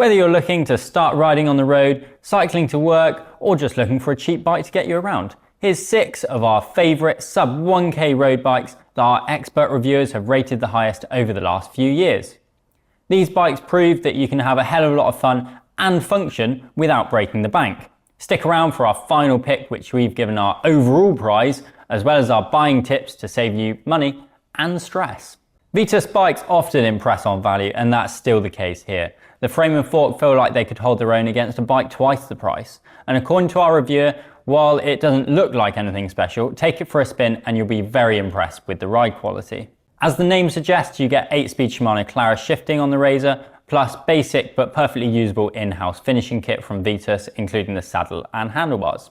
Whether you're looking to start riding on the road, cycling to work, or just looking for a cheap bike to get you around, here's 6 of our favourite sub 1k road bikes that our expert reviewers have rated the highest over the last few years. These bikes prove that you can have a hell of a lot of fun and function without breaking the bank. Stick around for our final pick, which we've given our overall prize, as well as our buying tips to save you money and stress. Vitus bikes often impress on value, and that's still the case here. The frame and fork feel like they could hold their own against a bike twice the price. And according to our reviewer, while it doesn't look like anything special, take it for a spin and you'll be very impressed with the ride quality. As the name suggests, you get 8-speed Shimano Clara shifting on the Razor, plus basic but perfectly usable in-house finishing kit from Vitus, including the saddle and handlebars.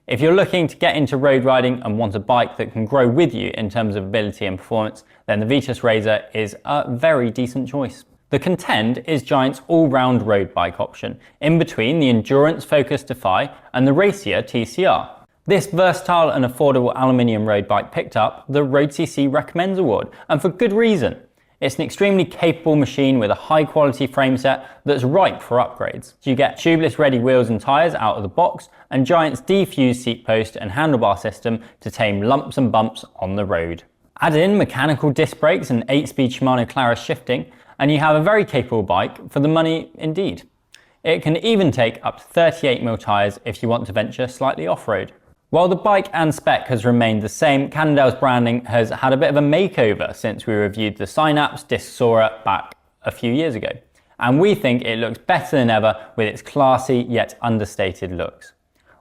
If you're looking to get into road riding and want a bike that can grow with you in terms of ability and performance, then the Vitus Razor is a very decent choice. The Contend is Giant's all-round road bike option, in between the endurance-focused Defy and the racier TCR. This versatile and affordable aluminium road bike picked up the road.cc Recommends Award, and for good reason. It's an extremely capable machine with a high quality frame set that's ripe for upgrades. You get tubeless ready wheels and tyres out of the box, and Giant's defused seat post and handlebar system to tame lumps and bumps on the road. Add in mechanical disc brakes and 8-speed Shimano Clara shifting, and you have a very capable bike for the money indeed. It can even take up to 38mm tyres if you want to venture slightly off-road. While the bike and spec has remained the same, Cannondale's branding has had a bit of a makeover since we reviewed the Synapse disc Sora back a few years ago. And we think it looks better than ever with its classy yet understated looks.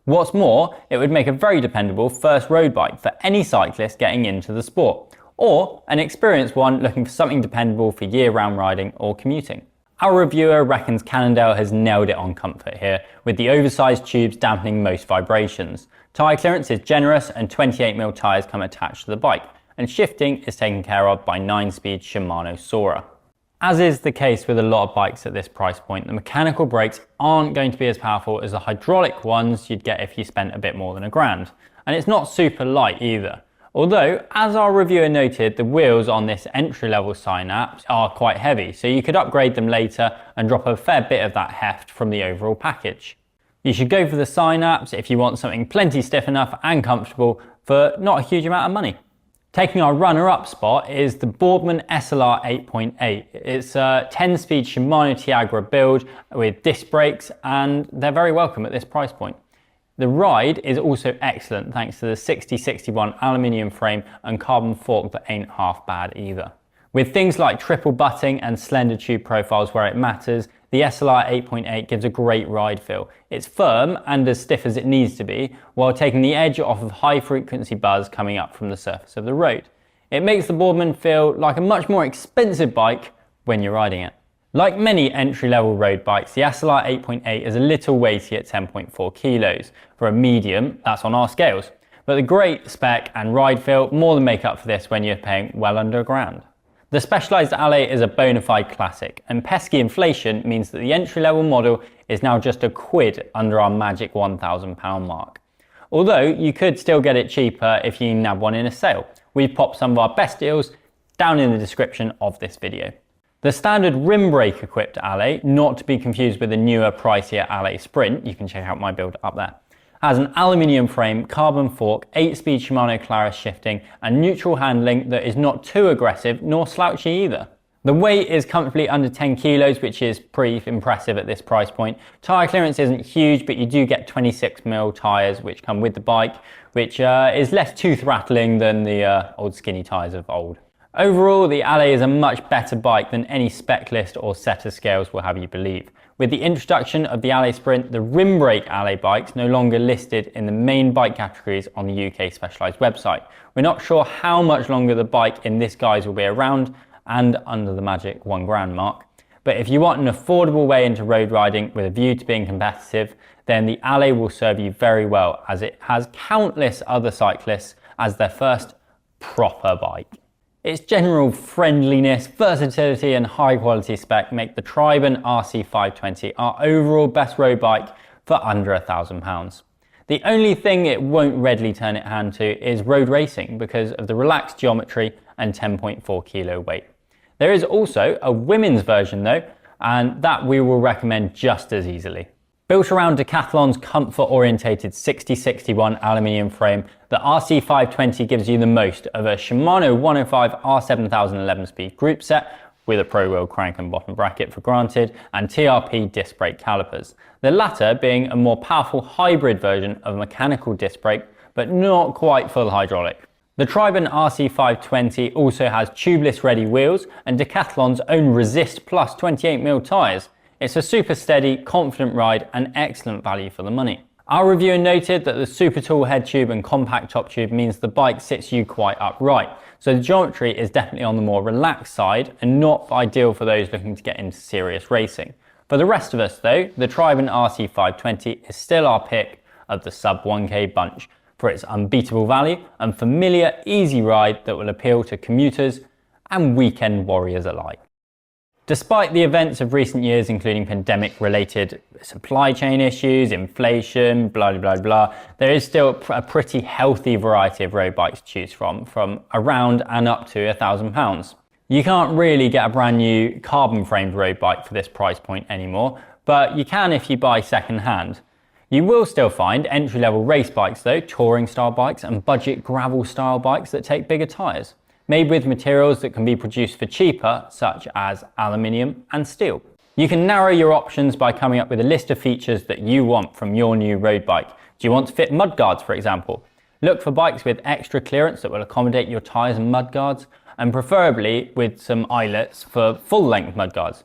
What's more, it would make a very dependable first road bike for any cyclist getting into the sport, or an experienced one looking for something dependable for year-round riding or commuting. Our reviewer reckons Cannondale has nailed it on comfort here, with the oversized tubes dampening most vibrations. Tyre clearance is generous and 28mm tyres come attached to the bike, and shifting is taken care of by 9-speed Shimano Sora. As is the case with a lot of bikes at this price point, the mechanical brakes aren't going to be as powerful as the hydraulic ones you'd get if you spent a bit more than £1,000. And it's not super light either. Although, as our reviewer noted, the wheels on this entry-level Synapse are quite heavy, so you could upgrade them later and drop a fair bit of that heft from the overall package. You should go for the Synapse if you want something plenty stiff enough and comfortable for not a huge amount of money. Taking our runner-up spot is the Boardman SLR 8.8. It's a 10-speed Shimano Tiagra build with disc brakes, and they're very welcome at this price point. The ride is also excellent thanks to the 6061 aluminium frame and carbon fork that ain't half bad either. With things like triple butting and slender tube profiles where it matters, the SLR 8.8 gives a great ride feel. It's firm and as stiff as it needs to be, while taking the edge off of high frequency buzz coming up from the surface of the road. It makes the Boardman feel like a much more expensive bike when you're riding it. Like many entry-level road bikes, the SLR 8.8 is a little weighty at 10.4 kilos. For a medium, that's on our scales. But the great spec and ride feel more than make up for this when you're paying well under £1,000. The specialised Allez is a bona fide classic, and pesky inflation means that the entry-level model is now just a quid under our magic £1,000 mark. Although you could still get it cheaper if you nab one in a sale. We've popped some of our best deals down in the description of this video. The standard rim brake equipped Allez, not to be confused with the newer pricier Allez Sprint, you can check out my build up there, has an aluminium frame, carbon fork, 8-speed Shimano Clara shifting and neutral handling that is not too aggressive nor slouchy either. The weight is comfortably under 10 kilos, which is pretty impressive at this price point. Tyre clearance isn't huge, but you do get 26mm tyres which come with the bike, which is less tooth rattling than the old skinny tyres of old. Overall, the Allez is a much better bike than any spec list or set of scales will have you believe. With the introduction of the Allez Sprint, the rim brake Allez bike's no longer listed in the main bike categories on the UK Specialized website. We're not sure how much longer the bike in this guise will be around and under the magic £1,000 mark. But if you want an affordable way into road riding with a view to being competitive, then the Allez will serve you very well, as it has countless other cyclists as their first proper bike. Its general friendliness, versatility and high quality spec make the Triban RC520 our overall best road bike for under £1,000. The only thing it won't readily turn its hand to is road racing because of the relaxed geometry and 10.4 kilo weight. There is also a women's version though, and that we will recommend just as easily. Built around Decathlon's comfort-orientated 6061 aluminium frame, the RC520 gives you the most of a Shimano 105 R7000 11-speed group set with a pro wheel crank and bottom bracket for granted, and TRP disc brake calipers. The latter being a more powerful hybrid version of a mechanical disc brake, but not quite full hydraulic. The Triban RC520 also has tubeless ready wheels and Decathlon's own Resist Plus 28mm tyres. It's a super steady, confident ride and excellent value for the money. Our reviewer noted that the super tall head tube and compact top tube means the bike sits you quite upright, so the geometry is definitely on the more relaxed side and not ideal for those looking to get into serious racing. For the rest of us though, the Triban RC520 is still our pick of the sub 1k bunch for its unbeatable value and familiar, easy ride that will appeal to commuters and weekend warriors alike. Despite the events of recent years, including pandemic-related supply chain issues, inflation, blah, blah, blah, there is still a pretty healthy variety of road bikes to choose from around and up to £1,000. You can't really get a brand new carbon-framed road bike for this price point anymore, but you can if you buy second-hand. You will still find entry-level race bikes though, touring-style bikes and budget gravel-style bikes that take bigger tyres, made with materials that can be produced for cheaper, such as aluminium and steel. You can narrow your options by coming up with a list of features that you want from your new road bike. Do you want to fit mudguards, for example? Look for bikes with extra clearance that will accommodate your tyres and mudguards, and preferably with some eyelets for full-length mudguards.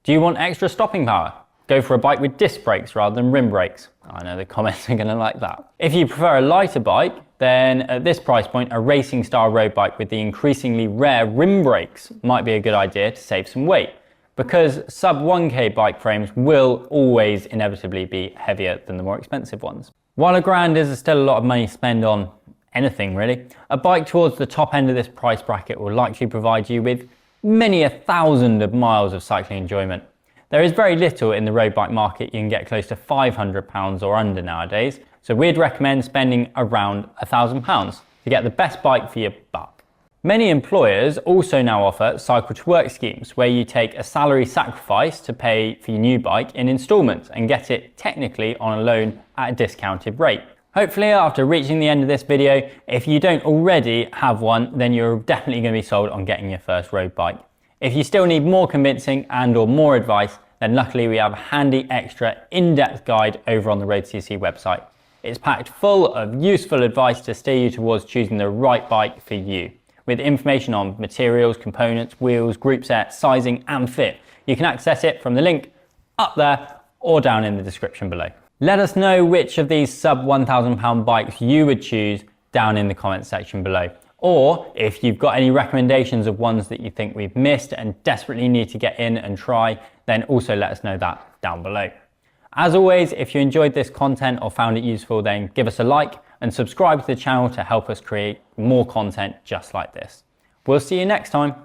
Do you want extra stopping power? Go for a bike with disc brakes rather than rim brakes. I know the comments are going to like that. If you prefer a lighter bike, then at this price point, a racing style road bike with the increasingly rare rim brakes might be a good idea to save some weight, because sub 1k bike frames will always inevitably be heavier than the more expensive ones. While £1,000 is still a lot of money to spend on anything really, a bike towards the top end of this price bracket will likely provide you with many 1,000 miles of cycling enjoyment. There is very little in the road bike market you can get close to £500 or under nowadays, so we'd recommend spending around £1,000 to get the best bike for your buck. Many employers also now offer cycle to work schemes where you take a salary sacrifice to pay for your new bike in instalments and get it technically on a loan at a discounted rate. Hopefully after reaching the end of this video, if you don't already have one, then you're definitely going to be sold on getting your first road bike. If you still need more convincing and or more advice, then luckily we have a handy extra in-depth guide over on the road.cc website. It's packed full of useful advice to steer you towards choosing the right bike for you, with information on materials, components, wheels, group set, sizing and fit. You can access it from the link up there or down in the description below. Let us know which of these sub £1,000 bikes you would choose down in the comments section below. Or if you've got any recommendations of ones that you think we've missed and desperately need to get in and try, then also let us know that down below. As always, if you enjoyed this content or found it useful, then give us a like and subscribe to the channel to help us create more content just like this. We'll see you next time.